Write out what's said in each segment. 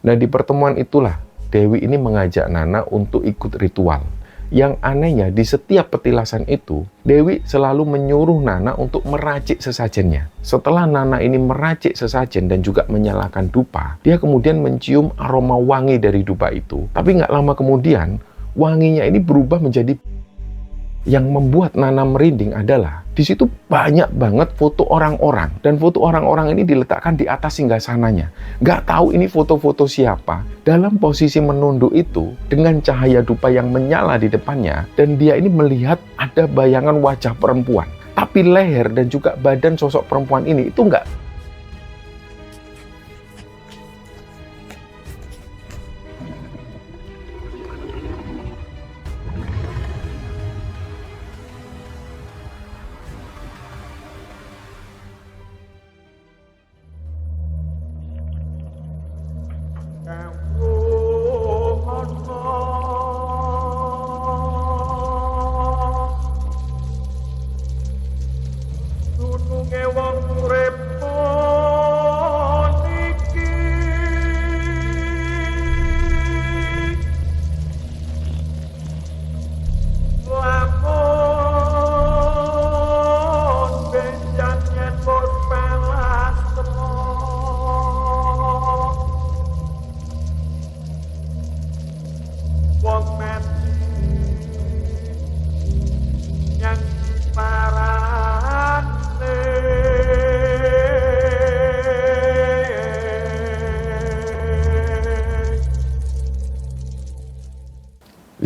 Nah, di pertemuan itulah Dewi ini mengajak Nana untuk ikut ritual. Yang anehnya, di setiap petilasan itu, Dewi selalu menyuruh Nana untuk meracik sesajennya. Setelah Nana ini meracik sesajen dan juga menyalakan dupa, dia kemudian mencium aroma wangi dari dupa itu. Tapi nggak lama kemudian, wanginya ini berubah menjadi. Yang membuat Nana merinding adalah di situ banyak banget foto orang-orang, dan foto orang-orang ini diletakkan di atas singgasananya. Nggak tahu ini foto-foto siapa. Dalam posisi menunduk itu dengan cahaya dupa yang menyala di depannya, dan dia ini melihat ada bayangan wajah perempuan. Tapi leher dan juga badan sosok perempuan ini itu nggak.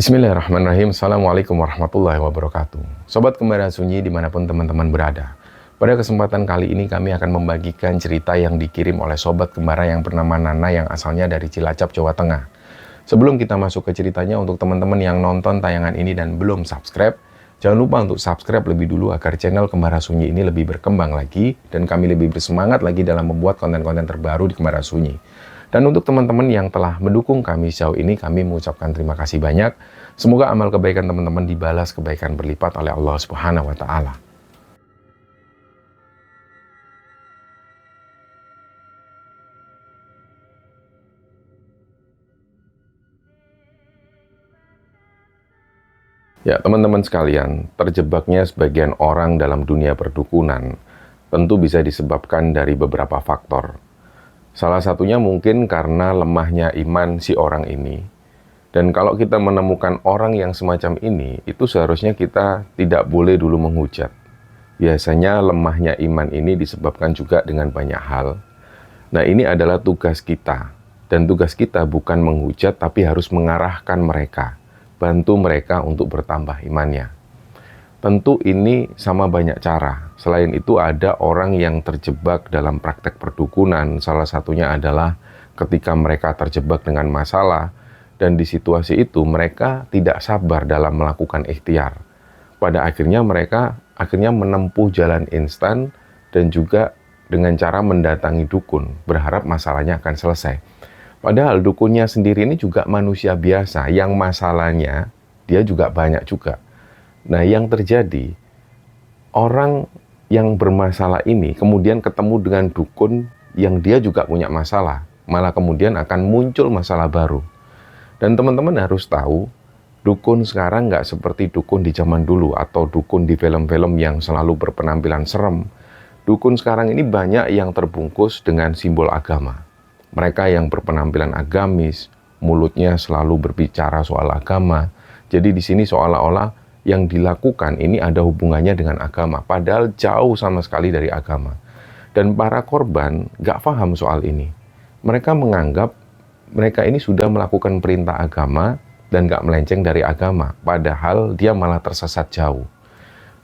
Bismillahirrahmanirrahim. Assalamualaikum warahmatullahi wabarakatuh. Sobat Kembara Sunyi dimanapun teman-teman berada. Pada kesempatan kali ini kami akan membagikan cerita yang dikirim oleh Sobat Kembara yang bernama Nana yang asalnya dari Cilacap, Jawa Tengah. Sebelum kita masuk ke ceritanya, untuk teman-teman yang nonton tayangan ini dan belum subscribe, jangan lupa untuk subscribe lebih dulu agar channel Kembara Sunyi ini lebih berkembang lagi dan kami lebih bersemangat lagi dalam membuat konten-konten terbaru di Kembara Sunyi. Dan untuk teman-teman yang telah mendukung kami sejauh ini, kami mengucapkan terima kasih banyak. Semoga amal kebaikan teman-teman dibalas kebaikan berlipat oleh Allah Subhanahu wa Ta'ala. Ya, teman-teman sekalian, terjebaknya sebagian orang dalam dunia perdukunan tentu bisa disebabkan dari beberapa faktor. Salah satunya mungkin karena lemahnya iman si orang ini. Dan kalau kita menemukan orang yang semacam ini, itu seharusnya kita tidak boleh dulu menghujat. Biasanya lemahnya iman ini disebabkan juga dengan banyak hal. Nah, ini adalah tugas kita. Dan tugas kita bukan menghujat, tapi harus mengarahkan mereka. Bantu mereka untuk bertambah imannya. Tentu ini sama banyak cara. Selain itu ada orang yang terjebak dalam praktek perdukunan. Salah satunya adalah ketika mereka terjebak dengan masalah dan di situasi itu mereka tidak sabar dalam melakukan ikhtiar. Pada akhirnya mereka menempuh jalan instan dan juga dengan cara mendatangi dukun, berharap masalahnya akan selesai. Padahal dukunnya sendiri ini juga manusia biasa yang masalahnya dia juga banyak juga. Nah, yang terjadi, orang yang bermasalah ini kemudian ketemu dengan dukun yang dia juga punya masalah. Malah kemudian akan muncul masalah baru. Dan teman-teman harus tahu, dukun sekarang nggak seperti dukun di zaman dulu atau dukun di film-film yang selalu berpenampilan serem. Dukun sekarang ini banyak yang terbungkus dengan simbol agama. Mereka yang berpenampilan agamis, mulutnya selalu berbicara soal agama. Jadi di sini seolah-olah yang dilakukan ini ada hubungannya dengan agama, padahal jauh sama sekali dari agama. Dan para korban gak paham soal ini. Mereka menganggap mereka ini sudah melakukan perintah agama dan gak melenceng dari agama, padahal dia malah tersesat jauh.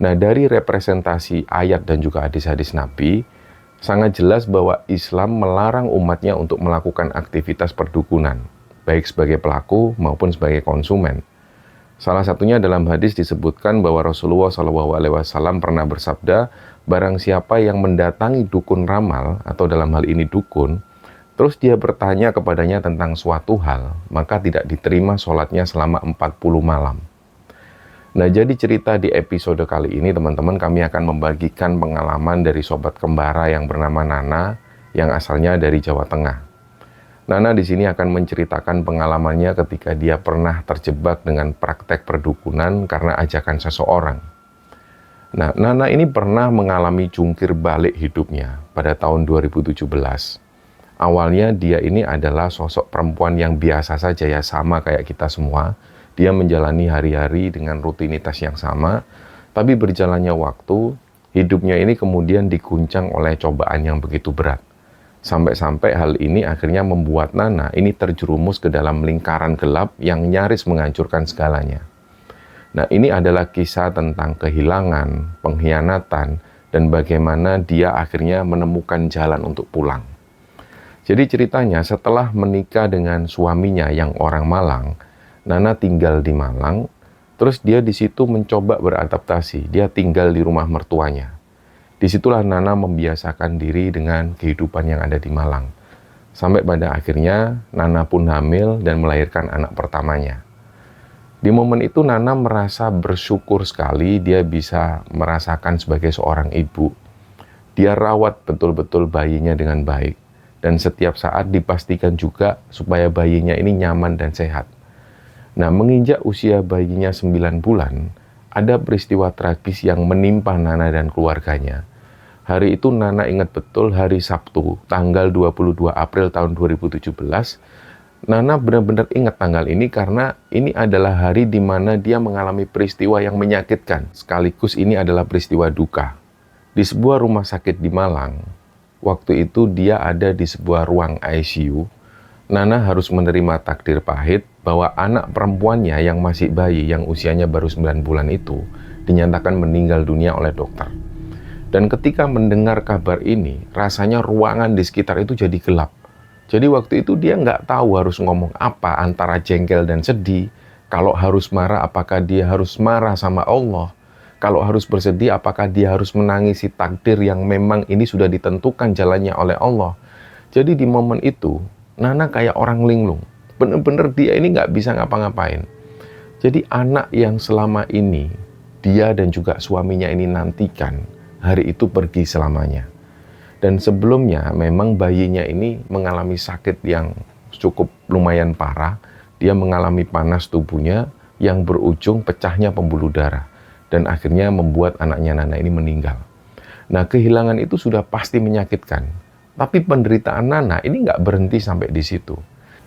Nah, dari representasi ayat dan juga hadis-hadis Nabi, sangat jelas bahwa Islam melarang umatnya untuk melakukan aktivitas perdukunan, baik sebagai pelaku maupun sebagai konsumen. Salah satunya dalam hadis disebutkan bahwa Rasulullah SAW pernah bersabda, barang siapa yang mendatangi dukun ramal, atau dalam hal ini dukun, terus dia bertanya kepadanya tentang suatu hal, maka tidak diterima sholatnya selama 40 malam. Nah, jadi cerita di episode kali ini teman-teman, kami akan membagikan pengalaman dari sobat kembara yang bernama Nana, yang asalnya dari Jawa Tengah. Nana di sini akan menceritakan pengalamannya ketika dia pernah terjebak dengan praktek perdukunan karena ajakan seseorang. Nah, Nana ini pernah mengalami jungkir balik hidupnya pada tahun 2017. Awalnya dia ini adalah sosok perempuan yang biasa saja ya, sama kayak kita semua. Dia menjalani hari-hari dengan rutinitas yang sama, tapi berjalannya waktu, hidupnya ini kemudian diguncang oleh cobaan yang begitu berat. Sampai-sampai hal ini akhirnya membuat Nana ini terjerumus ke dalam lingkaran gelap yang nyaris menghancurkan segalanya. Nah, ini adalah kisah tentang kehilangan, pengkhianatan, dan bagaimana dia akhirnya menemukan jalan untuk pulang. Jadi ceritanya setelah menikah dengan suaminya yang orang Malang, Nana tinggal di Malang, terus dia di situ mencoba beradaptasi, dia tinggal di rumah mertuanya. Disitulah Nana membiasakan diri dengan kehidupan yang ada di Malang. Sampai pada akhirnya Nana pun hamil dan melahirkan anak pertamanya. Di momen itu Nana merasa bersyukur sekali dia bisa merasakan sebagai seorang ibu. Dia rawat betul-betul bayinya dengan baik. Dan setiap saat dipastikan juga supaya bayinya ini nyaman dan sehat. Nah, menginjak usia bayinya 9 bulan, ada peristiwa tragis yang menimpa Nana dan keluarganya. Hari itu Nana ingat betul, hari Sabtu, tanggal 22 April tahun 2017. Nana benar-benar ingat tanggal ini karena ini adalah hari di mana dia mengalami peristiwa yang menyakitkan. Sekaligus ini adalah peristiwa duka. Di sebuah rumah sakit di Malang, waktu itu dia ada di sebuah ruang ICU. Nana harus menerima takdir pahit bahwa anak perempuannya yang masih bayi, yang usianya baru 9 bulan itu, dinyatakan meninggal dunia oleh dokter. Dan ketika mendengar kabar ini, rasanya ruangan di sekitar itu jadi gelap. Jadi waktu itu dia nggak tahu harus ngomong apa antara jengkel dan sedih. Kalau harus marah, apakah dia harus marah sama Allah? Kalau harus bersedih, apakah dia harus menangisi takdir yang memang ini sudah ditentukan jalannya oleh Allah? Jadi di momen itu, Nana kayak orang linglung. Bener-bener dia ini nggak bisa ngapa-ngapain. Jadi anak yang selama ini, dia dan juga suaminya ini nantikan, hari itu pergi selamanya. Dan sebelumnya memang bayinya ini mengalami sakit yang cukup lumayan parah. Dia mengalami panas tubuhnya yang berujung pecahnya pembuluh darah. Dan akhirnya membuat anaknya Nana ini meninggal. Nah, kehilangan itu sudah pasti menyakitkan. Tapi penderitaan Nana ini nggak berhenti sampai di situ.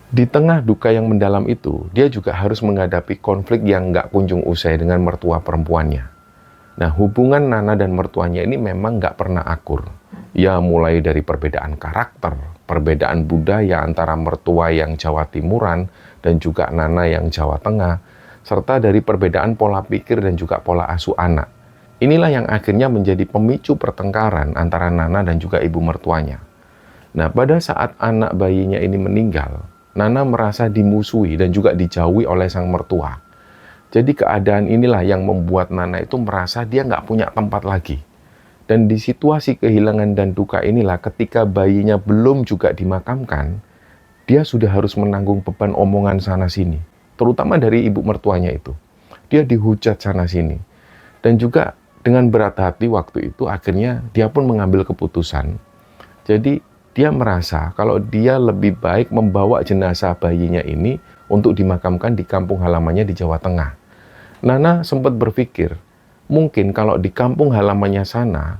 Di tengah duka yang mendalam itu, dia juga harus menghadapi konflik yang nggak kunjung usai dengan mertua perempuannya. Nah, hubungan Nana dan mertuanya ini memang nggak pernah akur. Ya, mulai dari perbedaan karakter, perbedaan budaya antara mertua yang Jawa Timuran dan juga Nana yang Jawa Tengah, serta dari perbedaan pola pikir dan juga pola asuh anak. Inilah yang akhirnya menjadi pemicu pertengkaran antara Nana dan juga ibu mertuanya. Nah, pada saat anak bayinya ini meninggal, Nana merasa dimusuhi dan juga dijauhi oleh sang mertua. Jadi keadaan inilah yang membuat Nana itu merasa dia nggak punya tempat lagi. Dan di situasi kehilangan dan duka inilah ketika bayinya belum juga dimakamkan, dia sudah harus menanggung beban omongan sana-sini. Terutama dari ibu mertuanya itu. Dia dihujat sana-sini. Dan juga dengan berat hati waktu itu akhirnya dia pun mengambil keputusan. Jadi dia merasa kalau dia lebih baik membawa jenazah bayinya ini untuk dimakamkan di kampung halamannya di Jawa Tengah. Nana sempat berpikir, mungkin kalau di kampung halamannya sana,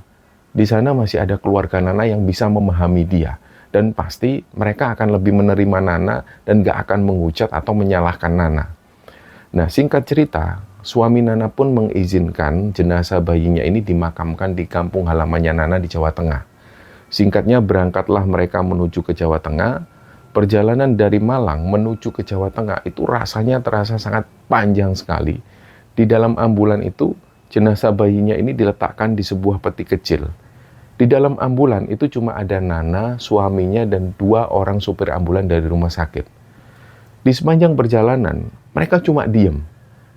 di sana masih ada keluarga Nana yang bisa memahami dia. Dan pasti mereka akan lebih menerima Nana dan gak akan menghujat atau menyalahkan Nana. Nah, singkat cerita, suami Nana pun mengizinkan jenazah bayinya ini dimakamkan di kampung halamannya Nana di Jawa Tengah. Singkatnya, berangkatlah mereka menuju ke Jawa Tengah. Perjalanan dari Malang menuju ke Jawa Tengah itu rasanya terasa sangat panjang sekali. Di dalam ambulan itu, jenazah bayinya ini diletakkan di sebuah peti kecil. Di dalam ambulan itu cuma ada Nana, suaminya, dan 2 orang supir ambulan dari rumah sakit. Di sepanjang perjalanan, mereka cuma diem.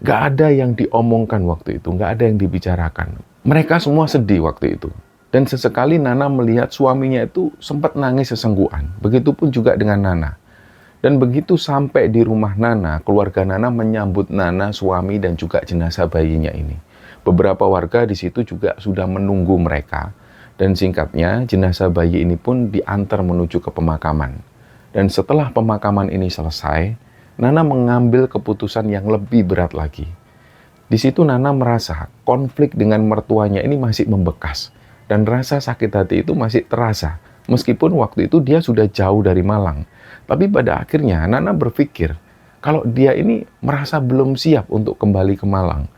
Gak ada yang diomongkan waktu itu, gak ada yang dibicarakan. Mereka semua sedih waktu itu. Dan sesekali Nana melihat suaminya itu sempat nangis sesenggukan. Begitupun juga dengan Nana. Dan begitu sampai di rumah Nana, keluarga Nana menyambut Nana, suami, dan juga jenazah bayinya ini. Beberapa warga di situ juga sudah menunggu mereka. Dan singkatnya, jenazah bayi ini pun diantar menuju ke pemakaman. Dan setelah pemakaman ini selesai, Nana mengambil keputusan yang lebih berat lagi. Di situ Nana merasa konflik dengan mertuanya ini masih membekas. Dan rasa sakit hati itu masih terasa. Meskipun waktu itu dia sudah jauh dari Malang. Tapi pada akhirnya Nana berpikir, kalau dia ini merasa belum siap untuk kembali ke Malang.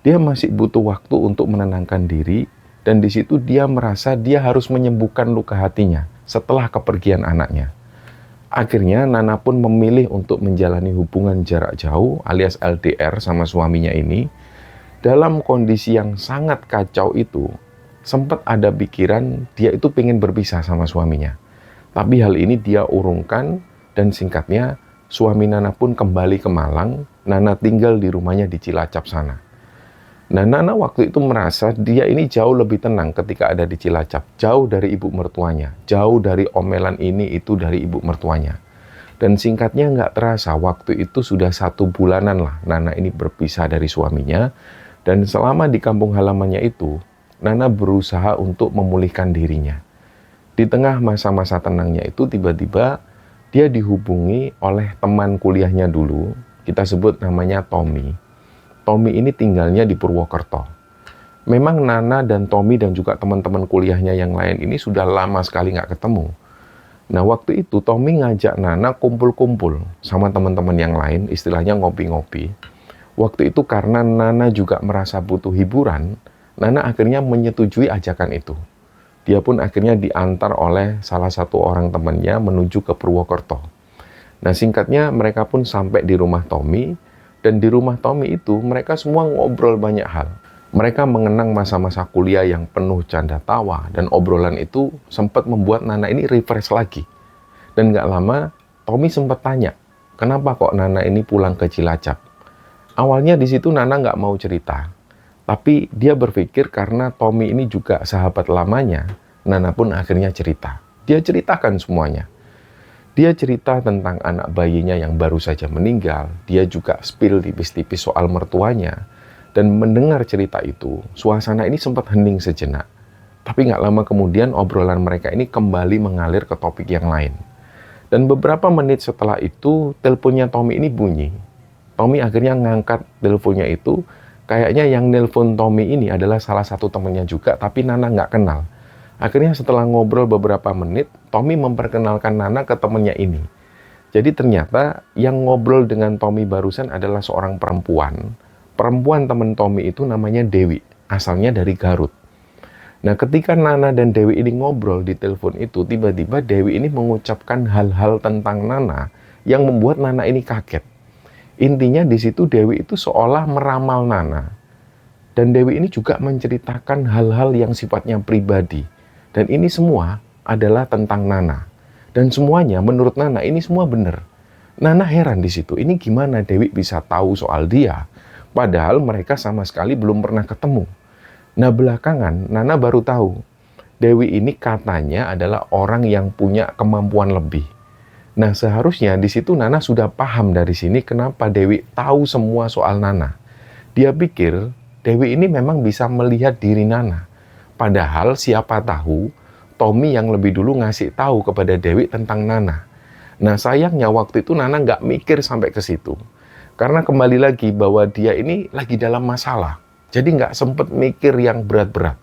Dia masih butuh waktu untuk menenangkan diri. Dan di situ dia merasa dia harus menyembuhkan luka hatinya setelah kepergian anaknya. Akhirnya Nana pun memilih untuk menjalani hubungan jarak jauh alias LDR sama suaminya ini. Dalam kondisi yang sangat kacau itu, sempat ada pikiran dia itu pengen berpisah sama suaminya. Tapi hal ini dia urungkan dan singkatnya suami Nana pun kembali ke Malang. Nana tinggal di rumahnya di Cilacap sana. Nah, Nana waktu itu merasa dia ini jauh lebih tenang ketika ada di Cilacap. Jauh dari ibu mertuanya. Jauh dari omelan ini itu dari ibu mertuanya. Dan singkatnya nggak terasa waktu itu sudah 1 bulanan lah Nana ini berpisah dari suaminya. Dan selama di kampung halamannya itu, Nana berusaha untuk memulihkan dirinya. Di tengah masa-masa tenangnya itu tiba-tiba dia dihubungi oleh teman kuliahnya dulu. Kita sebut namanya Tommy. Tommy ini tinggalnya di Purwokerto. Memang Nana dan Tommy dan juga teman-teman kuliahnya yang lain ini sudah lama sekali nggak ketemu. Nah waktu itu Tommy ngajak Nana kumpul-kumpul sama teman-teman yang lain, istilahnya ngopi-ngopi. Waktu itu karena Nana juga merasa butuh hiburan, Nana akhirnya menyetujui ajakan itu. Dia pun akhirnya diantar oleh salah satu orang temannya menuju ke Purwokerto. Nah singkatnya mereka pun sampai di rumah Tommy. Dan di rumah Tommy itu mereka semua ngobrol banyak hal. Mereka mengenang masa-masa kuliah yang penuh canda tawa. Dan obrolan itu sempat membuat Nana ini refresh lagi. Dan gak lama Tommy sempat tanya, kenapa kok Nana ini pulang ke Cilacap? Awalnya di situ Nana nggak mau cerita. Tapi dia berpikir karena Tommy ini juga sahabat lamanya, Nana pun akhirnya cerita. Dia ceritakan semuanya. Dia cerita tentang anak bayinya yang baru saja meninggal. Dia juga spill tipis-tipis soal mertuanya. Dan mendengar cerita itu, suasana ini sempat hening sejenak. Tapi nggak lama kemudian obrolan mereka ini kembali mengalir ke topik yang lain. Dan beberapa menit setelah itu, teleponnya Tommy ini bunyi. Tommy akhirnya ngangkat teleponnya itu. Kayaknya yang nelpon Tommy ini adalah salah satu temannya juga, tapi Nana nggak kenal. Akhirnya setelah ngobrol beberapa menit, Tommy memperkenalkan Nana ke temannya ini. Jadi ternyata yang ngobrol dengan Tommy barusan adalah seorang perempuan. Perempuan teman Tommy itu namanya Dewi, asalnya dari Garut. Nah ketika Nana dan Dewi ini ngobrol di telepon itu, tiba-tiba Dewi ini mengucapkan hal-hal tentang Nana yang membuat Nana ini kaget. Intinya di situ Dewi itu seolah meramal Nana. Dan Dewi ini juga menceritakan hal-hal yang sifatnya pribadi. Dan ini semua adalah tentang Nana. Dan semuanya menurut Nana ini semua benar. Nana heran di situ. Ini gimana Dewi bisa tahu soal dia? Padahal mereka sama sekali belum pernah ketemu. Nah belakangan Nana baru tahu. Dewi ini katanya adalah orang yang punya kemampuan lebih. Nah seharusnya di situ Nana sudah paham dari sini kenapa Dewi tahu semua soal Nana. Dia pikir Dewi ini memang bisa melihat diri Nana. Padahal siapa tahu Tommy yang lebih dulu ngasih tahu kepada Dewi tentang Nana. Nah sayangnya waktu itu Nana nggak mikir sampai ke situ. Karena kembali lagi bahwa dia ini lagi dalam masalah. Jadi nggak sempet mikir yang berat-berat.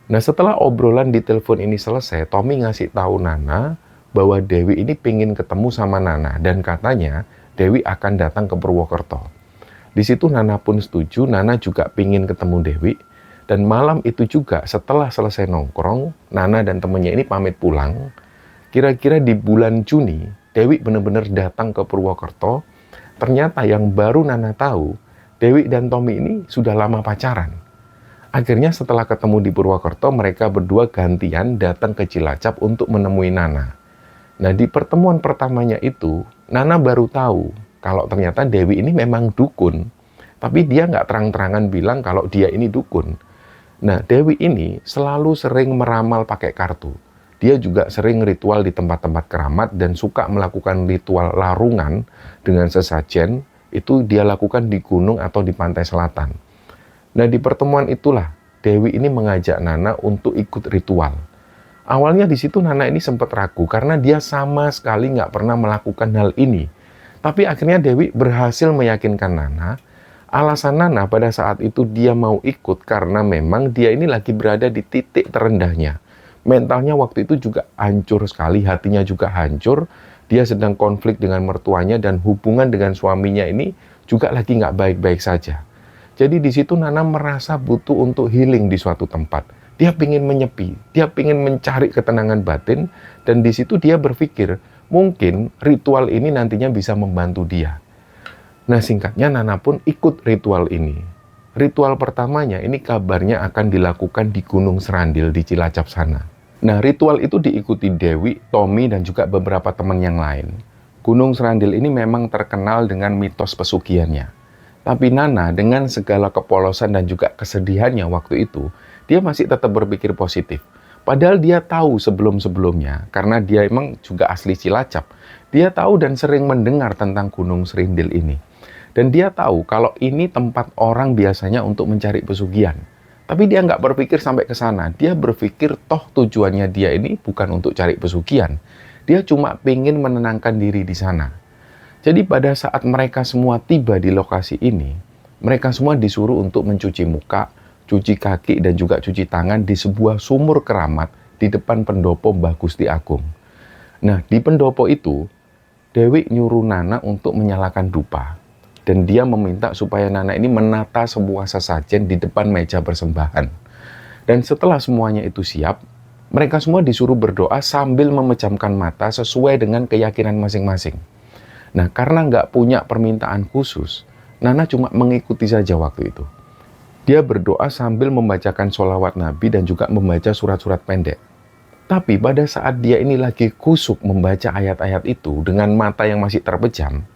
Nah setelah obrolan di telepon ini selesai, Tommy ngasih tahu Nana bahwa Dewi ini pengen ketemu sama Nana dan katanya Dewi akan datang ke Purwokerto. Di situ Nana pun setuju, Nana juga pengen ketemu Dewi. Dan malam itu juga setelah selesai nongkrong, Nana dan temennya ini pamit pulang. Kira-kira di bulan Juni, Dewi benar-benar datang ke Purwokerto. Ternyata yang baru Nana tahu, Dewi dan Tommy ini sudah lama pacaran. Akhirnya setelah ketemu di Purwokerto, mereka berdua gantian datang ke Cilacap untuk menemui Nana. Nah di pertemuan pertamanya itu, Nana baru tahu kalau ternyata Dewi ini memang dukun. Tapi dia nggak terang-terangan bilang kalau dia ini dukun. Nah Dewi ini selalu sering meramal pakai kartu. Dia juga sering ritual di tempat-tempat keramat dan suka melakukan ritual larungan dengan sesajen. Itu dia lakukan di gunung atau di pantai selatan. Nah di pertemuan itulah Dewi ini mengajak Nana untuk ikut ritual. Awalnya di situ Nana ini sempat ragu karena dia sama sekali nggak pernah melakukan hal ini. Tapi akhirnya Dewi berhasil meyakinkan Nana. Alasan Nana pada saat itu dia mau ikut karena memang dia ini lagi berada di titik terendahnya. Mentalnya waktu itu juga hancur sekali, hatinya juga hancur. Dia sedang konflik dengan mertuanya dan hubungan dengan suaminya ini juga lagi nggak baik-baik saja. Jadi di situ Nana merasa butuh untuk healing di suatu tempat. Dia ingin menyepi, dia ingin mencari ketenangan batin, dan di situ dia berpikir, mungkin ritual ini nantinya bisa membantu dia. Nah, singkatnya Nana pun ikut ritual ini. Ritual pertamanya ini kabarnya akan dilakukan di Gunung Serandil di Cilacap sana. Nah, ritual itu diikuti Dewi, Tommy, dan juga beberapa teman yang lain. Gunung Serandil ini memang terkenal dengan mitos pesugihannya. Tapi Nana dengan segala kepolosan dan juga kesedihannya waktu itu, dia masih tetap berpikir positif. Padahal dia tahu sebelum-sebelumnya, karena dia emang juga asli Cilacap, dia tahu dan sering mendengar tentang Gunung Serindil ini. Dan dia tahu kalau ini tempat orang biasanya untuk mencari pesugihan. Tapi dia nggak berpikir sampai ke sana. Dia berpikir toh tujuannya dia ini bukan untuk cari pesugihan. Dia cuma pengen menenangkan diri di sana. Jadi pada saat mereka semua tiba di lokasi ini, mereka semua disuruh untuk mencuci muka, cuci kaki, dan juga cuci tangan di sebuah sumur keramat di depan pendopo Mbah Gusti Agung. Nah, di pendopo itu, Dewi nyuruh Nana untuk menyalakan dupa. Dan dia meminta supaya Nana ini menata sebuah sesajen di depan meja persembahan. Dan setelah semuanya itu siap, mereka semua disuruh berdoa sambil memejamkan mata sesuai dengan keyakinan masing-masing. Nah, karena nggak punya permintaan khusus, Nana cuma mengikuti saja waktu itu. Dia berdoa sambil membacakan sholawat Nabi dan juga membaca surat-surat pendek. Tapi pada saat dia ini lagi kusuk membaca ayat-ayat itu dengan mata yang masih terpejam,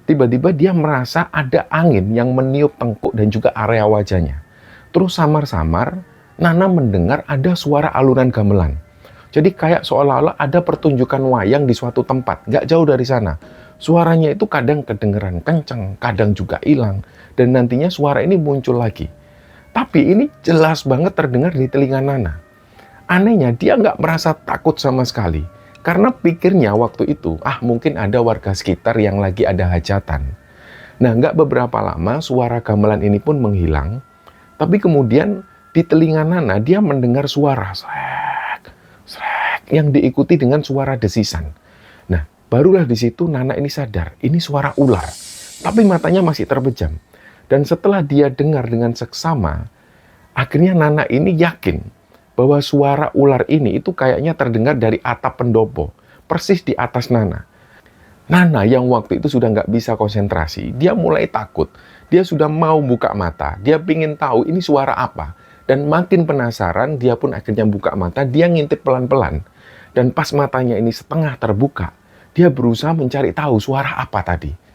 tiba-tiba dia merasa ada angin yang meniup tengkuk dan juga area wajahnya. Terus samar-samar, Nana mendengar ada suara alunan gamelan. Jadi kayak seolah-olah ada pertunjukan wayang di suatu tempat, gak jauh dari sana. Suaranya itu kadang kedengeran kenceng, kadang juga hilang, dan nantinya suara ini muncul lagi. Tapi ini jelas banget terdengar di telinga Nana. Anehnya dia nggak merasa takut sama sekali. Karena pikirnya waktu itu, mungkin ada warga sekitar yang lagi ada hajatan. Nah, nggak beberapa lama suara gamelan ini pun menghilang. Tapi kemudian di telinga Nana dia mendengar suara srek, srek, yang diikuti dengan suara desisan. Nah, barulah di situ Nana ini sadar, ini suara ular. Tapi matanya masih terpejam. Dan setelah dia dengar dengan seksama, akhirnya Nana ini yakin bahwa suara ular ini itu kayaknya terdengar dari atap pendopo, persis di atas Nana. Nana yang waktu itu sudah nggak bisa konsentrasi, dia mulai takut. Dia sudah mau buka mata, dia pingin tahu ini suara apa. Dan makin penasaran, dia pun akhirnya buka mata, dia ngintip pelan-pelan. Dan pas matanya ini setengah terbuka, dia berusaha mencari tahu suara apa tadi.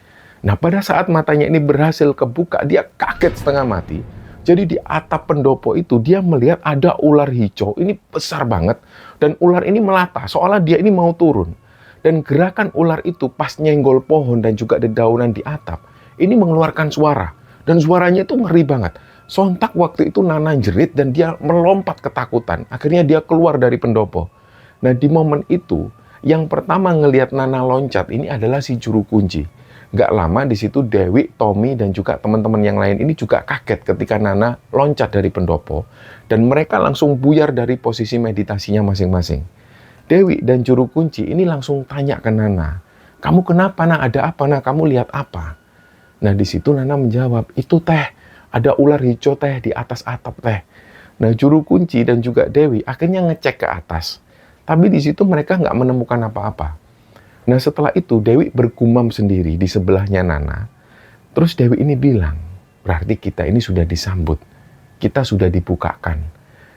Nah, pada saat matanya ini berhasil kebuka, dia kaget setengah mati. Jadi di atap pendopo itu, dia melihat ada ular hijau, ini besar banget. Dan ular ini melata, seolah dia ini mau turun. Dan gerakan ular itu pas nyenggol pohon dan juga dedaunan di atap, ini mengeluarkan suara. Dan suaranya itu ngeri banget. Sontak waktu itu Nana jerit dan dia melompat ketakutan. Akhirnya dia keluar dari pendopo. Nah, di momen itu, yang pertama ngelihat Nana loncat ini adalah si juru kunci. Gak lama di situ Dewi, Tommy, dan juga teman-teman yang lain ini juga kaget ketika Nana loncat dari pendopo. Dan mereka langsung buyar dari posisi meditasinya masing-masing. Dewi dan juru kunci ini langsung tanya ke Nana, "Kamu kenapa, Nak? Ada apa, Nak? Kamu lihat apa?" Nah, di situ Nana menjawab, "Itu teh, ada ular hijau teh di atas atap teh." Nah, juru kunci dan juga Dewi akhirnya ngecek ke atas. Tapi di situ mereka nggak menemukan apa-apa. Nah, setelah itu Dewi bergumam sendiri di sebelahnya Nana. Terus Dewi ini bilang, berarti kita ini sudah disambut. Kita sudah dibukakan.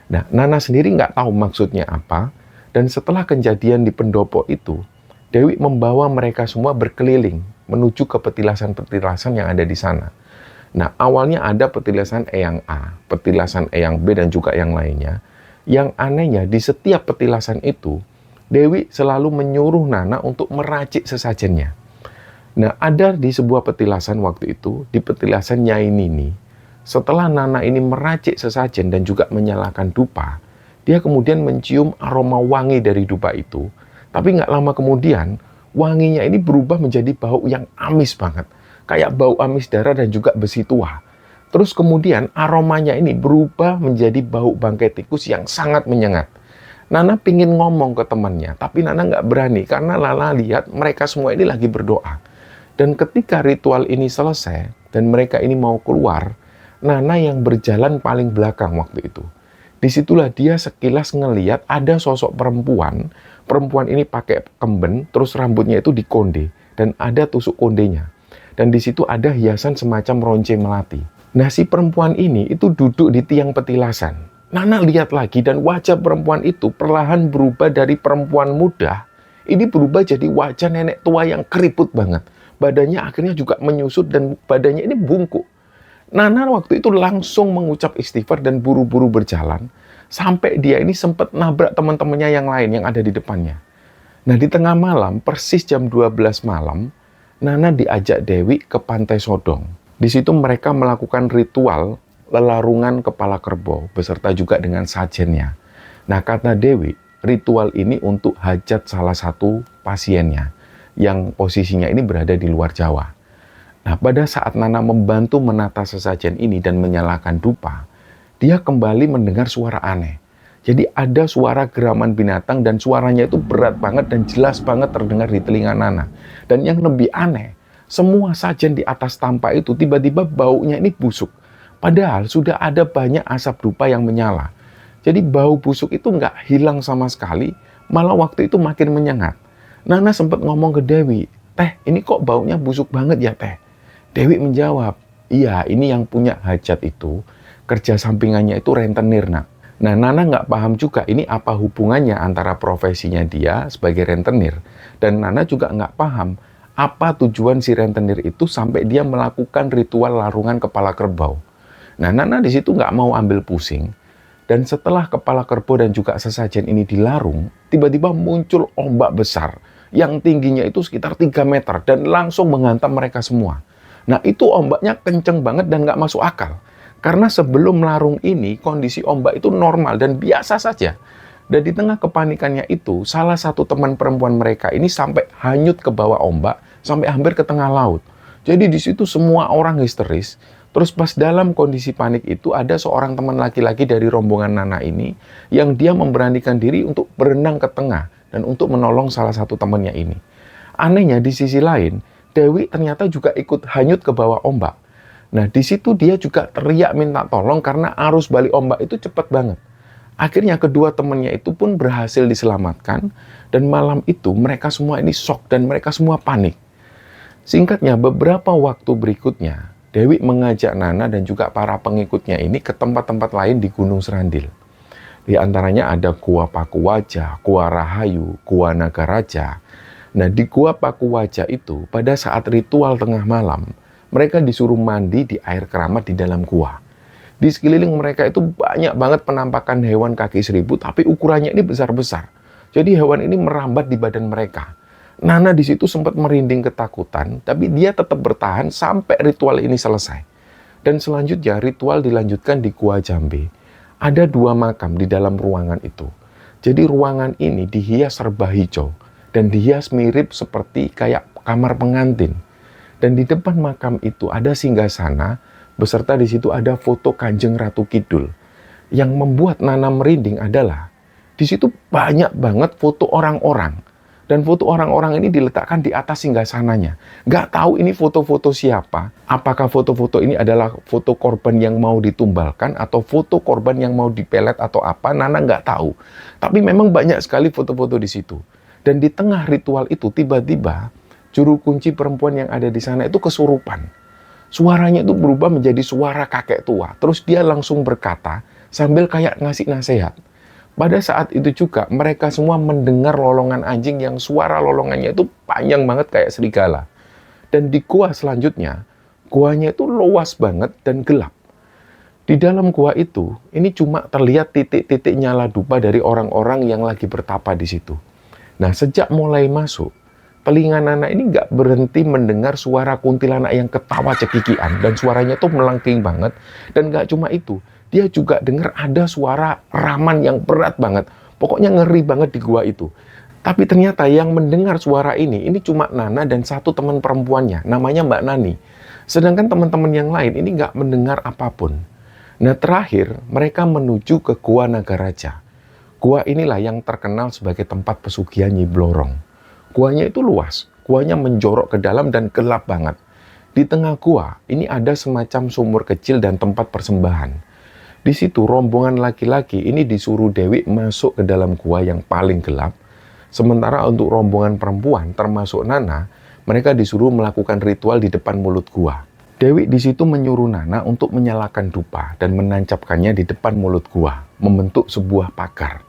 Nah, Nana sendiri nggak tahu maksudnya apa. Dan setelah kejadian di pendopo itu, Dewi membawa mereka semua berkeliling menuju ke petilasan-petilasan yang ada di sana. Nah, awalnya ada petilasan Eyang A, petilasan Eyang B, dan juga yang lainnya. Yang anehnya, di setiap petilasan itu, Dewi selalu menyuruh Nana untuk meracik sesajennya. Nah, ada di sebuah petilasan waktu itu, di petilasan Nyai Nini, setelah Nana ini meracik sesajen dan juga menyalakan dupa, dia kemudian mencium aroma wangi dari dupa itu. Tapi nggak lama kemudian, wanginya ini berubah menjadi bau yang amis banget. Kayak bau amis darah dan juga besi tua. Terus kemudian aromanya ini berubah menjadi bau bangkai tikus yang sangat menyengat. Nana pingin ngomong ke temannya, tapi Nana nggak berani karena Lala lihat mereka semua ini lagi berdoa. Dan ketika ritual ini selesai dan mereka ini mau keluar, Nana yang berjalan paling belakang waktu itu. Disitulah dia sekilas ngeliat ada sosok perempuan. Perempuan ini pakai kemben, terus rambutnya itu dikonde dan ada tusuk kondenya. Dan di situ ada hiasan semacam ronce melati. Nah, si perempuan ini itu duduk di tiang petilasan. Nana lihat lagi dan wajah perempuan itu perlahan berubah dari perempuan muda. Ini berubah jadi wajah nenek tua yang keriput banget. Badannya akhirnya juga menyusut dan badannya ini bungkuk. Nana waktu itu langsung mengucap istighfar dan buru-buru berjalan. Sampai dia ini sempat nabrak teman-temannya yang lain yang ada di depannya. Nah, di tengah malam, persis jam 12 malam, Nana diajak Dewi ke Pantai Sodong. Di situ mereka melakukan ritual lelarungan kepala kerbau beserta juga dengan sajennya. Nah, kata Dewi, ritual ini untuk hajat salah satu pasiennya yang posisinya ini berada di luar Jawa. Nah, pada saat Nana membantu menata sesajen ini dan menyalakan dupa, dia kembali mendengar suara aneh. Jadi ada suara geraman binatang dan suaranya itu berat banget dan jelas banget terdengar di telinga Nana. Dan yang lebih aneh, semua sajen di atas tampak itu tiba-tiba baunya ini busuk. Padahal sudah ada banyak asap dupa yang menyala. Jadi bau busuk itu nggak hilang sama sekali, malah waktu itu makin menyengat. Nana sempat ngomong ke Dewi, "Teh, ini kok baunya busuk banget ya, Teh?" Dewi menjawab, "Iya, ini yang punya hajat itu, kerja sampingannya itu rentenir, Nak." Nah, Nana nggak paham juga ini apa hubungannya antara profesinya dia sebagai rentenir. Dan Nana juga nggak paham apa tujuan si rentenir itu sampai dia melakukan ritual larungan kepala kerbau. Nah, Nana di situ nggak mau ambil pusing. Dan setelah kepala kerbau dan juga sesajen ini dilarung, tiba-tiba muncul ombak besar yang tingginya itu sekitar 3 meter dan langsung menghantam mereka semua. Nah, itu ombaknya kenceng banget dan nggak masuk akal. Karena sebelum larung ini, kondisi ombak itu normal dan biasa saja. Dan di tengah kepanikannya itu, salah satu teman perempuan mereka ini sampai hanyut ke bawah ombak, sampai hampir ke tengah laut. Jadi di situ semua orang histeris. Terus pas dalam kondisi panik itu, ada seorang teman laki-laki dari rombongan Nana ini, yang dia memberanikan diri untuk berenang ke tengah, dan untuk menolong salah satu temannya ini. Anehnya di sisi lain, Dewi ternyata juga ikut hanyut ke bawah ombak. Nah, di situ dia juga teriak minta tolong karena arus balik ombak itu cepat banget. Akhirnya kedua temannya itu pun berhasil diselamatkan dan malam itu mereka semua ini shock dan mereka semua panik. Singkatnya, beberapa waktu berikutnya, Dewi mengajak Nana dan juga para pengikutnya ini ke tempat-tempat lain di Gunung Serandil. Di antaranya ada Gua Paku Wajah, Gua Rahayu, Gua Nagaraja. Nah, di Gua Paku Wajah itu, pada saat ritual tengah malam, mereka disuruh mandi di air keramat di dalam gua. Di sekeliling mereka itu banyak banget penampakan hewan kaki 1000, tapi ukurannya ini besar-besar. Jadi hewan ini merambat di badan mereka. Nana di situ sempat merinding ketakutan, tapi dia tetap bertahan sampai ritual ini selesai. Dan selanjutnya ritual dilanjutkan di Gua Jambe. Ada 2 makam di dalam ruangan itu. Jadi ruangan ini dihias serba hijau dan dihias mirip seperti kayak kamar pengantin. Dan di depan makam itu ada singgasana, beserta di situ ada foto Kanjeng Ratu Kidul. Yang membuat Nana merinding adalah, di situ banyak banget foto orang-orang. Dan foto orang-orang ini diletakkan di atas singgasananya. Nggak tahu ini foto-foto siapa. Apakah foto-foto ini adalah foto korban yang mau ditumbalkan, atau foto korban yang mau dipelet atau apa, Nana nggak tahu. Tapi memang banyak sekali foto-foto di situ. Dan di tengah ritual itu, tiba-tiba, juru kunci perempuan yang ada di sana itu kesurupan. Suaranya itu berubah menjadi suara kakek tua. Terus dia langsung berkata sambil kayak ngasih nasihat. Pada saat itu juga mereka semua mendengar lolongan anjing yang suara lolongannya itu panjang banget kayak serigala. Dan di gua selanjutnya, guanya itu luas banget dan gelap. Di dalam gua itu, ini cuma terlihat titik-titik nyala dupa dari orang-orang yang lagi bertapa di situ. Nah, sejak mulai masuk, telinga Nana ini nggak berhenti mendengar suara kuntilanak yang ketawa cekikian. Dan suaranya tuh melengking banget. Dan nggak cuma itu. dia juga dengar ada suara raman yang berat banget. Pokoknya ngeri banget di gua itu. Tapi ternyata yang mendengar suara ini cuma Nana dan satu teman perempuannya, namanya Mbak Nani. Sedangkan teman-teman yang lain ini nggak mendengar apapun. Nah terakhir, mereka menuju ke Gua Nagaraja. Gua inilah yang terkenal sebagai tempat pesugihan Nyi Blorong. Guanya itu luas, guanya menjorok ke dalam dan gelap banget. Di tengah gua, ini ada semacam sumur kecil dan tempat persembahan. Di situ rombongan laki-laki ini disuruh Dewi masuk ke dalam gua yang paling gelap. Sementara untuk rombongan perempuan, termasuk Nana, mereka disuruh melakukan ritual di depan mulut gua. Dewi di situ menyuruh Nana untuk menyalakan dupa dan menancapkannya di depan mulut gua, membentuk sebuah pagar.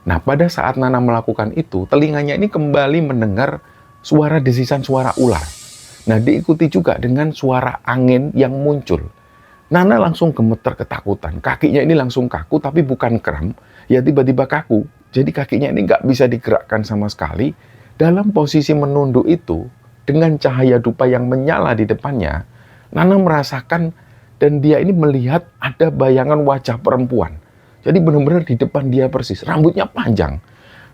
Nah, pada saat Nana melakukan itu, telinganya ini kembali mendengar suara desisan suara ular. Nah, diikuti juga dengan suara angin yang muncul. Nana langsung gemeter ketakutan. Kakinya ini langsung kaku, tapi bukan kram. Ya tiba-tiba kaku. Jadi kakinya ini nggak bisa digerakkan sama sekali. Dalam posisi menunduk itu, dengan cahaya dupa yang menyala di depannya, Nana merasakan dan dia ini melihat ada bayangan wajah perempuan. Jadi benar-benar di depan dia persis. Rambutnya panjang.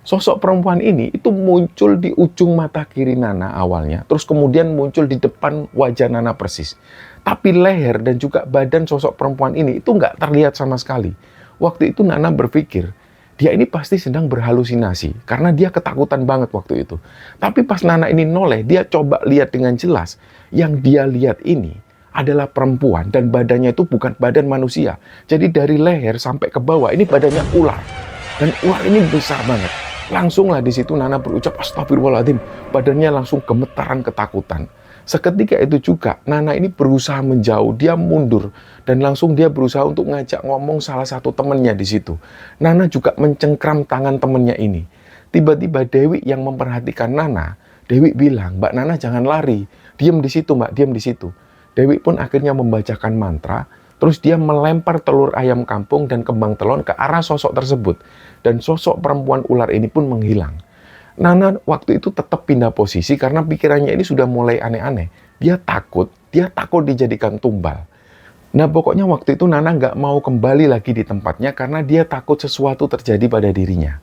Sosok perempuan ini itu muncul di ujung mata kiri Nana awalnya. Terus kemudian muncul di depan wajah Nana persis. Tapi leher dan juga badan sosok perempuan ini itu nggak terlihat sama sekali. Waktu itu Nana berpikir, dia ini pasti sedang berhalusinasi karena dia ketakutan banget waktu itu. Tapi pas Nana ini noleh, dia coba lihat dengan jelas. Yang dia lihat ini adalah perempuan dan badannya itu bukan badan manusia. Jadi dari leher sampai ke bawah ini badannya ular. Dan ular ini besar banget. Langsunglah di situ Nana berucap astagfirullahaladzim. Badannya langsung gemetaran ketakutan. Seketika itu juga Nana ini berusaha menjauh, dia mundur dan langsung dia berusaha untuk ngajak ngomong salah satu temannya di situ. Nana juga mencengkram tangan temannya ini. Tiba-tiba Dewi yang memperhatikan Nana, Dewi bilang, "Mbak Nana jangan lari, diam di situ Mbak, diam di situ." Dewi pun akhirnya membacakan mantra, terus dia melempar telur ayam kampung dan kembang telon ke arah sosok tersebut. Dan sosok perempuan ular ini pun menghilang. Nana waktu itu tetap pindah posisi karena pikirannya ini sudah mulai aneh-aneh. Dia takut dijadikan tumbal. Nah pokoknya waktu itu Nana nggak mau kembali lagi di tempatnya karena dia takut sesuatu terjadi pada dirinya.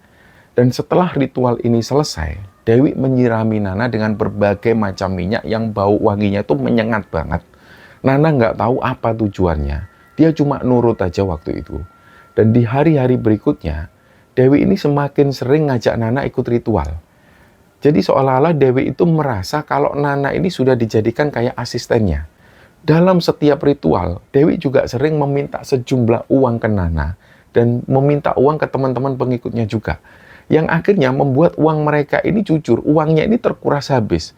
Dan setelah ritual ini selesai, Dewi menyirami Nana dengan berbagai macam minyak yang bau wanginya itu menyengat banget. Nana nggak tahu apa tujuannya. Dia cuma nurut aja waktu itu. Dan di hari-hari berikutnya, Dewi ini semakin sering ngajak Nana ikut ritual. Jadi seolah-olah Dewi itu merasa kalau Nana ini sudah dijadikan kayak asistennya. Dalam setiap ritual, Dewi juga sering meminta sejumlah uang ke Nana dan meminta uang ke teman-teman pengikutnya juga. Yang akhirnya membuat uang mereka ini jujur, uangnya ini terkuras habis.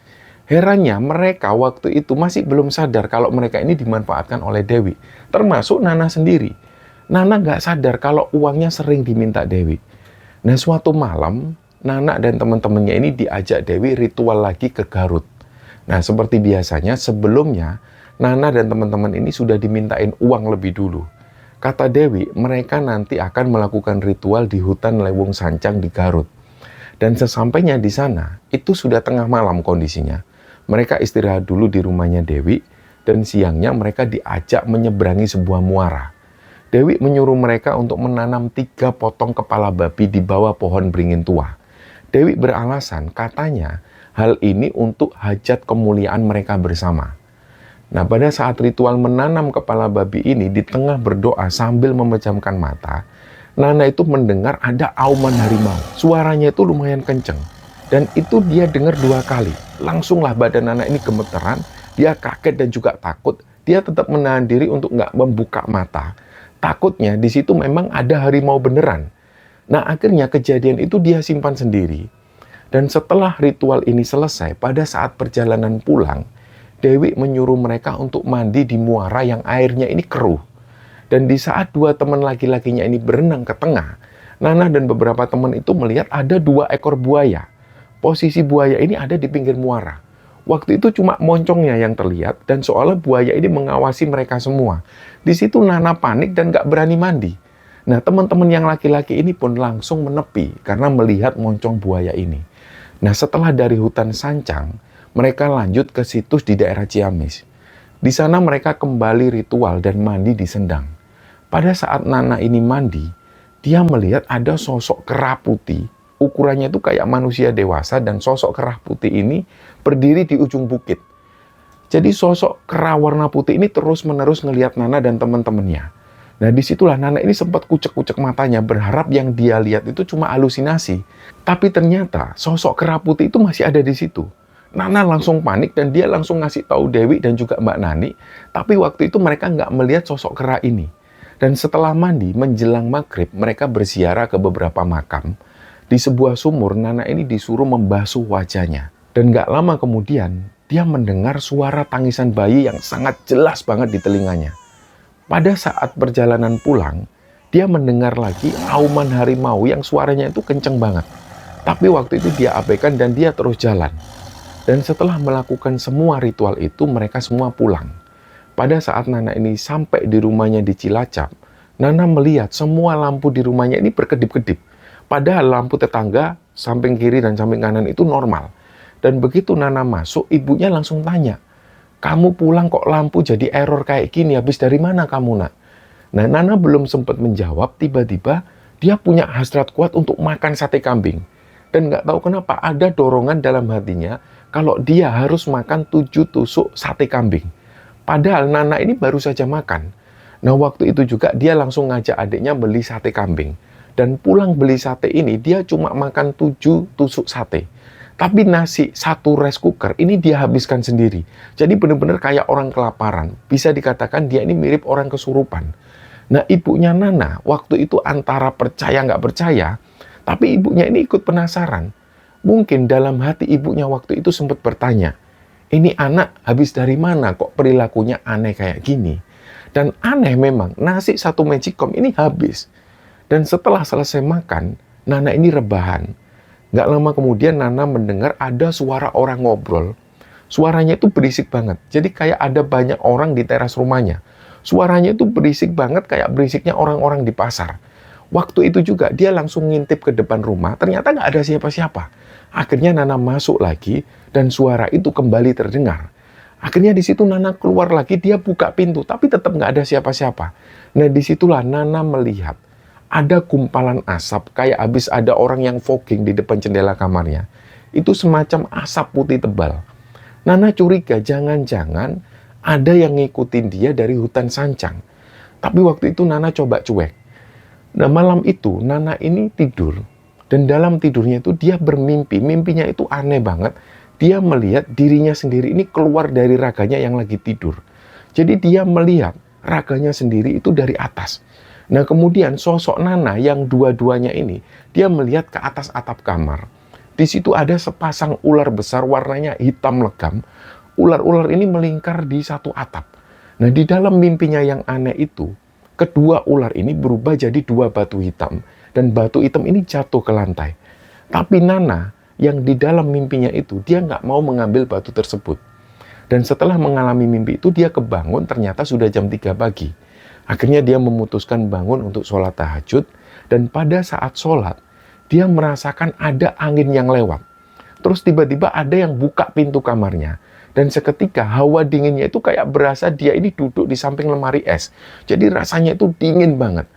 Herannya mereka waktu itu masih belum sadar kalau mereka ini dimanfaatkan oleh Dewi. Termasuk Nana sendiri. Nana nggak sadar kalau uangnya sering diminta Dewi. Nah suatu malam, Nana dan teman-temannya ini diajak Dewi ritual lagi ke Garut. Nah, seperti biasanya sebelumnya, Nana dan teman-teman ini sudah dimintain uang lebih dulu. Kata Dewi, mereka nanti akan melakukan ritual di hutan Lewung Sancang di Garut. Dan sesampainya di sana, itu sudah tengah malam kondisinya. Mereka istirahat dulu di rumahnya Dewi, dan siangnya mereka diajak menyeberangi sebuah muara. Dewi menyuruh mereka untuk menanam 3 potong kepala babi di bawah pohon beringin tua. Dewi beralasan katanya hal ini untuk hajat kemuliaan mereka bersama. Nah pada saat ritual menanam kepala babi ini di tengah berdoa sambil memejamkan mata, Nana itu mendengar ada auman harimau. Suaranya itu lumayan kenceng. Dan itu dia dengar 2 kali. Langsunglah badan Nana ini gemeteran, dia kaget dan juga takut. Dia tetap menahan diri untuk nggak membuka mata. Takutnya di situ memang ada harimau beneran. Nah akhirnya kejadian itu dia simpan sendiri. Dan setelah ritual ini selesai, pada saat perjalanan pulang, Dewi menyuruh mereka untuk mandi di muara yang airnya ini keruh. Dan di saat 2 teman laki-lakinya ini berenang ke tengah, Nana dan beberapa teman itu melihat ada 2 ekor buaya. Posisi buaya ini ada di pinggir muara. Waktu itu cuma moncongnya yang terlihat dan seolah buaya ini mengawasi mereka semua. Di situ Nana panik dan gak berani mandi. Nah, teman-teman yang laki-laki ini pun langsung menepi karena melihat moncong buaya ini. Nah, setelah dari hutan Sancang, mereka lanjut ke situs di daerah Ciamis. Di sana mereka kembali ritual dan mandi di Sendang. Pada saat Nana ini mandi, dia melihat ada sosok kera putih. Ukurannya itu kayak manusia dewasa dan sosok kera putih ini berdiri di ujung bukit. Jadi sosok kera warna putih ini terus-menerus ngelihat Nana dan teman-temannya. Nah disitulah Nana ini sempat kucek-kucek matanya berharap yang dia lihat itu cuma halusinasi. Tapi ternyata sosok kera putih itu masih ada di situ. Nana langsung panik dan dia langsung ngasih tahu Dewi dan juga Mbak Nani. Tapi waktu itu mereka nggak melihat sosok kera ini. Dan setelah mandi, menjelang maghrib, mereka berziarah ke beberapa makam. Di sebuah sumur, Nana ini disuruh membasuh wajahnya. Dan gak lama kemudian, dia mendengar suara tangisan bayi yang sangat jelas banget di telinganya. Pada saat perjalanan pulang, dia mendengar lagi auman harimau yang suaranya itu kenceng banget. Tapi waktu itu dia abaikan dan dia terus jalan. Dan setelah melakukan semua ritual itu, mereka semua pulang. Pada saat Nana ini sampai di rumahnya di Cilacap, Nana melihat semua lampu di rumahnya ini berkedip-kedip. Padahal lampu tetangga, samping kiri dan samping kanan itu normal. Dan begitu Nana masuk, ibunya langsung tanya, "Kamu pulang kok lampu jadi error kayak gini, habis dari mana kamu, Nak?" Nah, Nana belum sempat menjawab, tiba-tiba dia punya hasrat kuat untuk makan sate kambing. Dan nggak tahu kenapa ada dorongan dalam hatinya kalau dia harus makan 7 tusuk sate kambing. Padahal Nana ini baru saja makan. Nah waktu itu juga dia langsung ngajak adiknya beli sate kambing. Dan pulang beli sate ini dia cuma makan 7 tusuk sate. Tapi nasi 1 rice cooker ini dia habiskan sendiri. Jadi benar-benar kayak orang kelaparan. Bisa dikatakan dia ini mirip orang kesurupan. Nah ibunya Nana waktu itu antara percaya nggak percaya. Tapi ibunya ini ikut penasaran. Mungkin dalam hati ibunya waktu itu sempat bertanya, "Ini anak habis dari mana kok perilakunya aneh kayak gini?" Dan aneh memang, nasi 1 magicom ini habis. Dan setelah selesai makan, Nana ini rebahan. Nggak lama kemudian Nana mendengar ada suara orang ngobrol. Suaranya itu berisik banget. Jadi kayak ada banyak orang di teras rumahnya. Suaranya itu berisik banget kayak berisiknya orang-orang di pasar. Waktu itu juga dia langsung ngintip ke depan rumah. Ternyata nggak ada siapa-siapa. Akhirnya Nana masuk lagi dan suara itu kembali terdengar. Akhirnya di situ Nana keluar lagi, dia buka pintu, tapi tetap nggak ada siapa-siapa. Nah disitulah Nana melihat ada gumpalan asap, kayak habis ada orang yang fogging di depan jendela kamarnya. Itu semacam asap putih tebal. Nana curiga jangan-jangan ada yang ngikutin dia dari hutan sancang. Tapi waktu itu Nana coba cuek. Nah malam itu Nana ini tidur. Dan dalam tidurnya itu dia bermimpi. Mimpinya itu aneh banget. Dia melihat dirinya sendiri ini keluar dari raganya yang lagi tidur. Jadi dia melihat raganya sendiri itu dari atas. Nah kemudian sosok Nana yang dua-duanya ini, dia melihat ke atas atap kamar. Di situ ada sepasang ular besar warnanya hitam legam. Ular-ular ini melingkar di satu atap. Nah di dalam mimpinya yang aneh itu, kedua ular ini berubah jadi 2 batu hitam. Dan batu hitam ini jatuh ke lantai. Tapi Nana yang di dalam mimpinya itu, dia nggak mau mengambil batu tersebut. Dan setelah mengalami mimpi itu, dia kebangun ternyata sudah jam 3 pagi. Akhirnya dia memutuskan bangun untuk sholat tahajud. Dan pada saat sholat, dia merasakan ada angin yang lewat. Terus tiba-tiba ada yang buka pintu kamarnya. Dan seketika hawa dinginnya itu kayak berasa dia ini duduk di samping lemari es. Jadi rasanya itu dingin banget.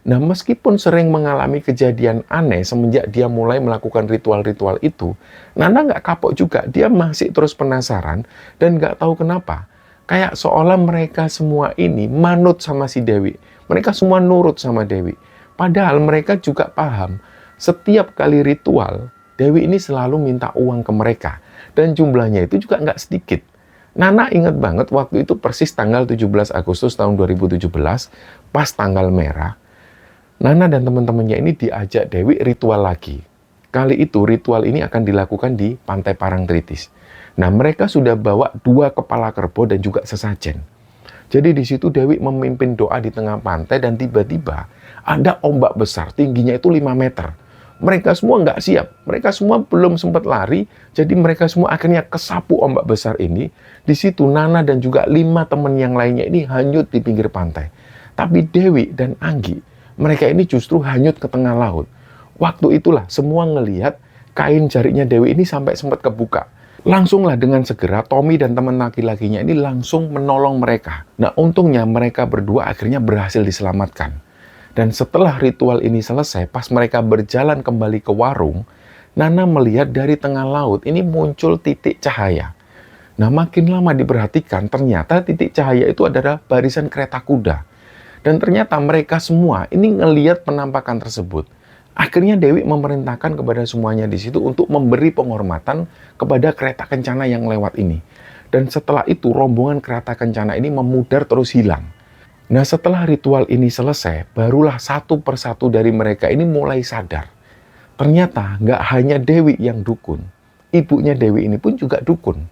Nah, meskipun sering mengalami kejadian aneh semenjak dia mulai melakukan ritual-ritual itu, Nana nggak kapok juga. Dia masih terus penasaran dan nggak tahu kenapa. Kayak seolah mereka semua ini manut sama si Dewi. Mereka semua nurut sama Dewi. Padahal mereka juga paham, setiap kali ritual, Dewi ini selalu minta uang ke mereka. Dan jumlahnya itu juga nggak sedikit. Nana ingat banget waktu itu persis tanggal 17 Agustus tahun 2017, pas tanggal merah. Nana dan teman-temannya ini diajak Dewi ritual lagi. Kali itu ritual ini akan dilakukan di Pantai Parangtritis. Nah mereka sudah bawa 2 kepala kerbau dan juga sesajen. Jadi di situ Dewi memimpin doa di tengah pantai dan tiba-tiba ada ombak besar, tingginya itu 5 meter. Mereka semua nggak siap, mereka semua belum sempat lari, jadi mereka semua akhirnya kesapu ombak besar ini. Di situ Nana dan juga 5 teman yang lainnya ini hanyut di pinggir pantai. Tapi Dewi dan Anggi, mereka ini justru hanyut ke tengah laut. Waktu itulah semua ngelihat kain jariknya Dewi ini sampai sempat kebuka. Langsunglah dengan segera Tommy dan teman laki-lakinya ini langsung menolong mereka. Nah, untungnya mereka berdua akhirnya berhasil diselamatkan. Dan setelah ritual ini selesai, pas mereka berjalan kembali ke warung, Nana melihat dari tengah laut ini muncul titik cahaya. Nah, makin lama diperhatikan, ternyata titik cahaya itu adalah barisan kereta kuda. Dan ternyata mereka semua ini ngelihat penampakan tersebut. Akhirnya Dewi memerintahkan kepada semuanya di situ untuk memberi penghormatan kepada kereta kencana yang lewat ini. Dan setelah itu rombongan kereta kencana ini memudar terus hilang. Nah, setelah ritual ini selesai, barulah satu persatu dari mereka ini mulai sadar. Ternyata nggak hanya Dewi yang dukun, ibunya Dewi ini pun juga dukun.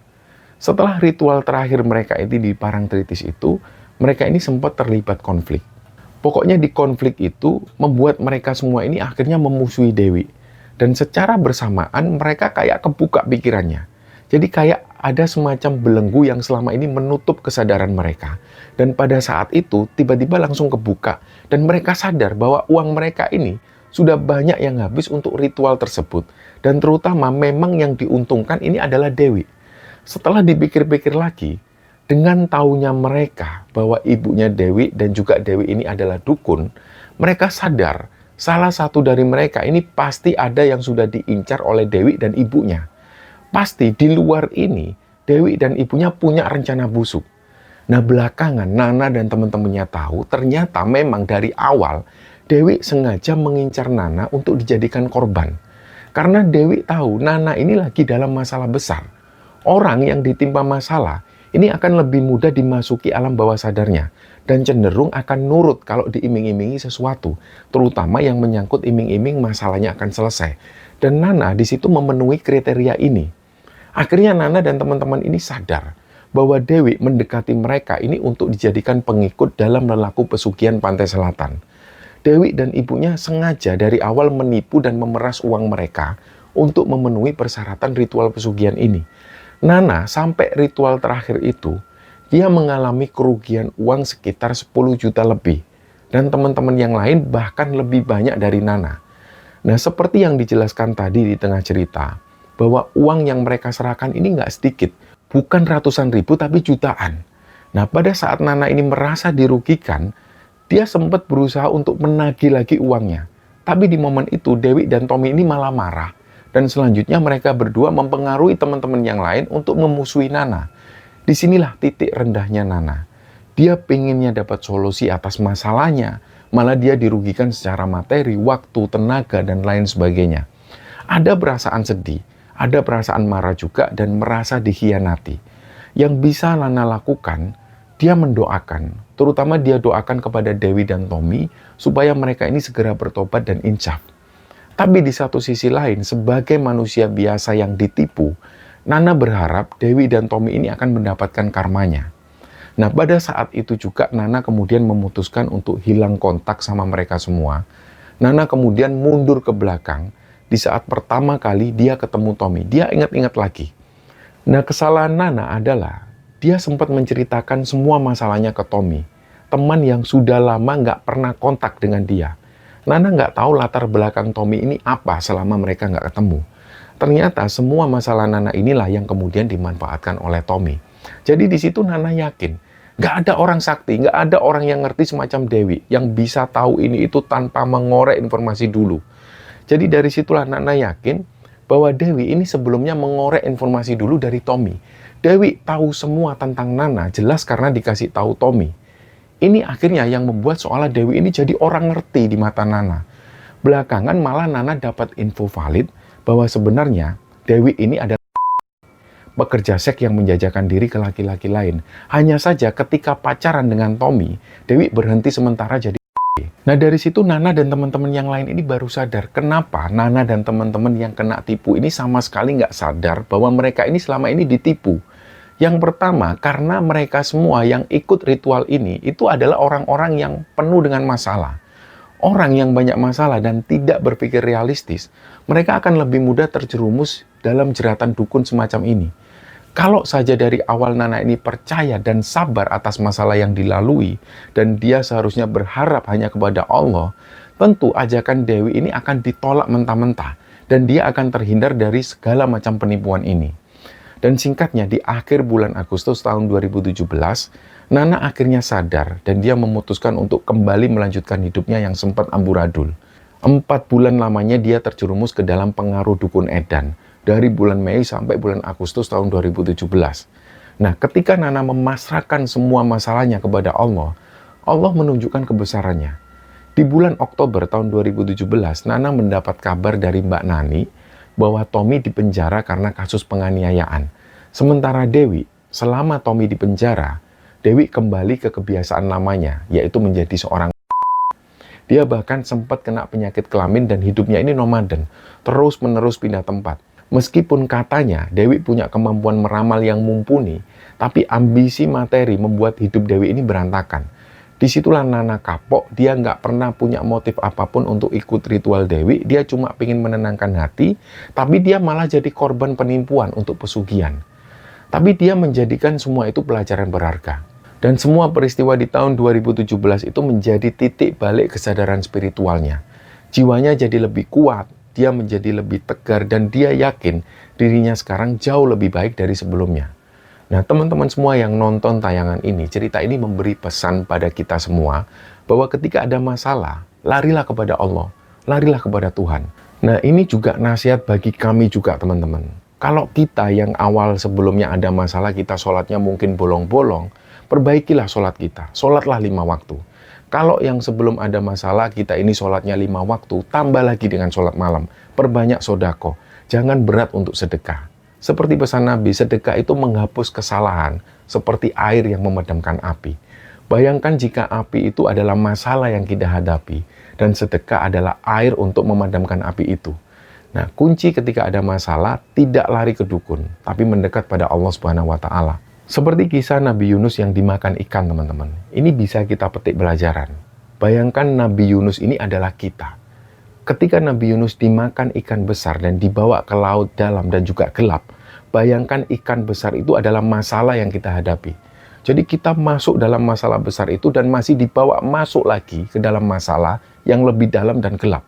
Setelah ritual terakhir mereka ini di Parangtritis itu, mereka ini sempat terlibat konflik. Pokoknya di konflik itu membuat mereka semua ini akhirnya memusuhi Dewi. Dan secara bersamaan mereka kayak kebuka pikirannya. Jadi kayak ada semacam belenggu yang selama ini menutup kesadaran mereka. Dan pada saat itu tiba-tiba langsung kebuka. Dan mereka sadar bahwa uang mereka ini sudah banyak yang habis untuk ritual tersebut. Dan terutama memang yang diuntungkan ini adalah Dewi. Setelah dipikir-pikir lagi, dengan taunya mereka bahwa ibunya Dewi dan juga Dewi ini adalah dukun, mereka sadar salah satu dari mereka ini pasti ada yang sudah diincar oleh Dewi dan ibunya. Pasti di luar ini, Dewi dan ibunya punya rencana busuk. Nah, belakangan Nana dan teman-temannya tahu ternyata memang dari awal Dewi sengaja mengincar Nana untuk dijadikan korban. Karena Dewi tahu Nana ini lagi dalam masalah besar. Orang yang ditimpa masalah ini akan lebih mudah dimasuki alam bawah sadarnya dan cenderung akan nurut kalau diiming-imingi sesuatu, terutama yang menyangkut iming-iming masalahnya akan selesai. Dan Nana di situ memenuhi kriteria ini. Akhirnya Nana dan teman-teman ini sadar bahwa Dewi mendekati mereka ini untuk dijadikan pengikut dalam lelaku pesugihan pantai selatan. Dewi dan ibunya sengaja dari awal menipu dan memeras uang mereka untuk memenuhi persyaratan ritual pesugihan ini. Nana sampai ritual terakhir itu, dia mengalami kerugian uang sekitar 10 juta lebih. Dan teman-teman yang lain bahkan lebih banyak dari Nana. Nah, seperti yang dijelaskan tadi di tengah cerita, bahwa uang yang mereka serahkan ini nggak sedikit. Bukan ratusan ribu, tapi jutaan. Nah, pada saat Nana ini merasa dirugikan, dia sempat berusaha untuk menagih lagi uangnya. Tapi di momen itu, Dewi dan Tommy ini malah marah. Dan selanjutnya mereka berdua mempengaruhi teman-teman yang lain untuk memusuhi Nana. Disinilah titik rendahnya Nana. Dia pengennya dapat solusi atas masalahnya, malah dia dirugikan secara materi, waktu, tenaga, dan lain sebagainya. Ada perasaan sedih, ada perasaan marah juga, dan merasa dikhianati. Yang bisa Nana lakukan, dia mendoakan, terutama dia doakan kepada Dewi dan Tommy, supaya mereka ini segera bertobat dan insaf. Tapi di satu sisi lain, sebagai manusia biasa yang ditipu, Nana berharap Dewi dan Tommy ini akan mendapatkan karmanya. Nah, pada saat itu juga Nana kemudian memutuskan untuk hilang kontak sama mereka semua. Nana kemudian mundur ke belakang. Di saat pertama kali dia ketemu Tommy, dia ingat-ingat lagi. Nah, kesalahan Nana adalah dia sempat menceritakan semua masalahnya ke Tommy, teman yang sudah lama nggak pernah kontak dengan dia. Nana nggak tahu latar belakang Tommy ini apa selama mereka nggak ketemu. Ternyata semua masalah Nana inilah yang kemudian dimanfaatkan oleh Tommy. Jadi di situ Nana yakin, nggak ada orang sakti, nggak ada orang yang ngerti semacam Dewi, yang bisa tahu ini itu tanpa mengorek informasi dulu. Jadi dari situlah Nana yakin bahwa Dewi ini sebelumnya mengorek informasi dulu dari Tommy. Dewi tahu semua tentang Nana, jelas karena dikasih tahu Tommy. Ini akhirnya yang membuat seolah Dewi ini jadi orang ngerti di mata Nana. Belakangan malah Nana dapat info valid bahwa sebenarnya Dewi ini adalah pekerja seks yang menjajakan diri ke laki-laki lain. Hanya saja ketika pacaran dengan Tommy, Dewi berhenti sementara jadi. Nah, dari situ Nana dan teman-teman yang lain ini baru sadar kenapa Nana dan teman-teman yang kena tipu ini sama sekali nggak sadar bahwa mereka ini selama ini ditipu. Yang pertama, karena mereka semua yang ikut ritual ini itu adalah orang-orang yang penuh dengan masalah. Orang yang banyak masalah dan tidak berpikir realistis, mereka akan lebih mudah terjerumus dalam jeratan dukun semacam ini. Kalau saja dari awal Nana ini percaya dan sabar atas masalah yang dilalui, dan dia seharusnya berharap hanya kepada Allah, tentu ajakan Dewi ini akan ditolak mentah-mentah, dan dia akan terhindar dari segala macam penipuan ini. Dan singkatnya, di akhir bulan Agustus tahun 2017, Nana akhirnya sadar dan dia memutuskan untuk kembali melanjutkan hidupnya yang sempat amburadul. 4 bulan lamanya dia terjerumus ke dalam pengaruh dukun edan, dari bulan Mei sampai bulan Agustus tahun 2017. Nah, ketika Nana memasrahkan semua masalahnya kepada Allah, Allah menunjukkan kebesarannya. Di bulan Oktober tahun 2017, Nana mendapat kabar dari Mbak Nani bahwa Tommy dipenjara karena kasus penganiayaan. Sementara Dewi, selama Tommy dipenjara, Dewi kembali ke kebiasaan lamanya, yaitu menjadi seorang. Dia bahkan sempat kena penyakit kelamin dan hidupnya ini nomaden, terus-menerus pindah tempat. Meskipun katanya Dewi punya kemampuan meramal yang mumpuni, tapi ambisi materi membuat hidup Dewi ini berantakan. Disitulah Nana kapok, dia nggak pernah punya motif apapun untuk ikut ritual Dewi, dia cuma ingin menenangkan hati, tapi dia malah jadi korban penipuan untuk pesugihan. Tapi dia menjadikan semua itu pelajaran berharga. Dan semua peristiwa di tahun 2017 itu menjadi titik balik kesadaran spiritualnya. Jiwanya jadi lebih kuat, dia menjadi lebih tegar, dan dia yakin dirinya sekarang jauh lebih baik dari sebelumnya. Nah, teman-teman semua yang nonton tayangan ini, cerita ini memberi pesan pada kita semua bahwa ketika ada masalah, larilah kepada Allah, larilah kepada Tuhan. Nah, ini juga nasihat bagi kami juga, teman-teman. Kalau kita yang awal sebelumnya ada masalah, kita sholatnya mungkin bolong-bolong, perbaikilah sholat kita, sholatlah 5 waktu. Kalau yang sebelum ada masalah, kita ini sholatnya 5 waktu, tambah lagi dengan sholat malam, perbanyak sodako, jangan berat untuk sedekah. Seperti pesan Nabi, sedekah itu menghapus kesalahan, seperti air yang memadamkan api. Bayangkan jika api itu adalah masalah yang kita hadapi, dan sedekah adalah air untuk memadamkan api itu. Nah, kunci ketika ada masalah, tidak lari ke dukun, tapi mendekat pada Allah Subhanahu wa Ta'ala. Seperti kisah Nabi Yunus yang dimakan ikan, teman-teman. Ini bisa kita petik pelajaran. Bayangkan Nabi Yunus ini adalah kita. Ketika Nabi Yunus dimakan ikan besar dan dibawa ke laut dalam dan juga gelap, bayangkan ikan besar itu adalah masalah yang kita hadapi. Jadi kita masuk dalam masalah besar itu dan masih dibawa masuk lagi ke dalam masalah yang lebih dalam dan gelap.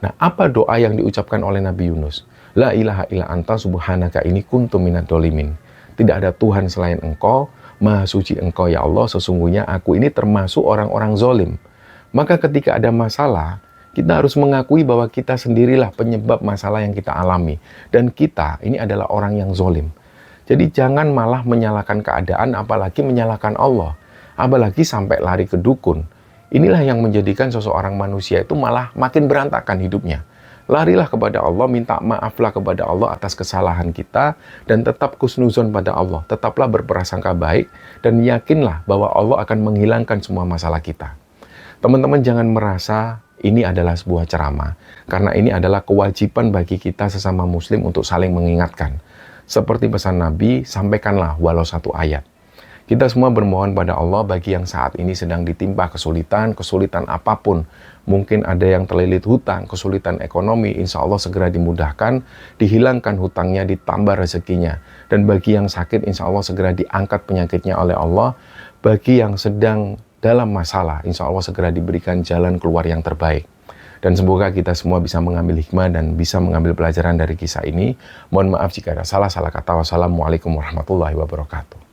Nah, apa doa yang diucapkan oleh Nabi Yunus? La ilaha illa anta subhanaka ini kuntu minadz dzalimin. Tidak ada Tuhan selain Engkau, Maha Suci Engkau ya Allah, sesungguhnya aku ini termasuk orang-orang zolim. Maka ketika ada masalah, kita harus mengakui bahwa kita sendirilah penyebab masalah yang kita alami. Dan kita ini adalah orang yang zolim. Jadi jangan malah menyalahkan keadaan, apalagi menyalahkan Allah. Apalagi sampai lari ke dukun. Inilah yang menjadikan seseorang manusia itu malah makin berantakan hidupnya. Larilah kepada Allah, minta maaflah kepada Allah atas kesalahan kita, dan tetap husnuzon pada Allah. Tetaplah berprasangka baik, dan yakinlah bahwa Allah akan menghilangkan semua masalah kita. Teman-teman jangan merasa ini adalah sebuah ceramah, karena ini adalah kewajiban bagi kita sesama muslim untuk saling mengingatkan. Seperti pesan Nabi, sampaikanlah walau 1 ayat. Kita semua bermohon pada Allah bagi yang saat ini sedang ditimpa kesulitan apapun. Mungkin ada yang terlilit hutang, kesulitan ekonomi, insya Allah segera dimudahkan, dihilangkan hutangnya, ditambah rezekinya. Dan bagi yang sakit, insya Allah segera diangkat penyakitnya oleh Allah. Bagi yang sedang dalam masalah, insya Allah segera diberikan jalan keluar yang terbaik. Dan semoga kita semua bisa mengambil hikmah dan bisa mengambil pelajaran dari kisah ini. Mohon maaf jika ada salah kata. Wassalamualaikum warahmatullahi wabarakatuh.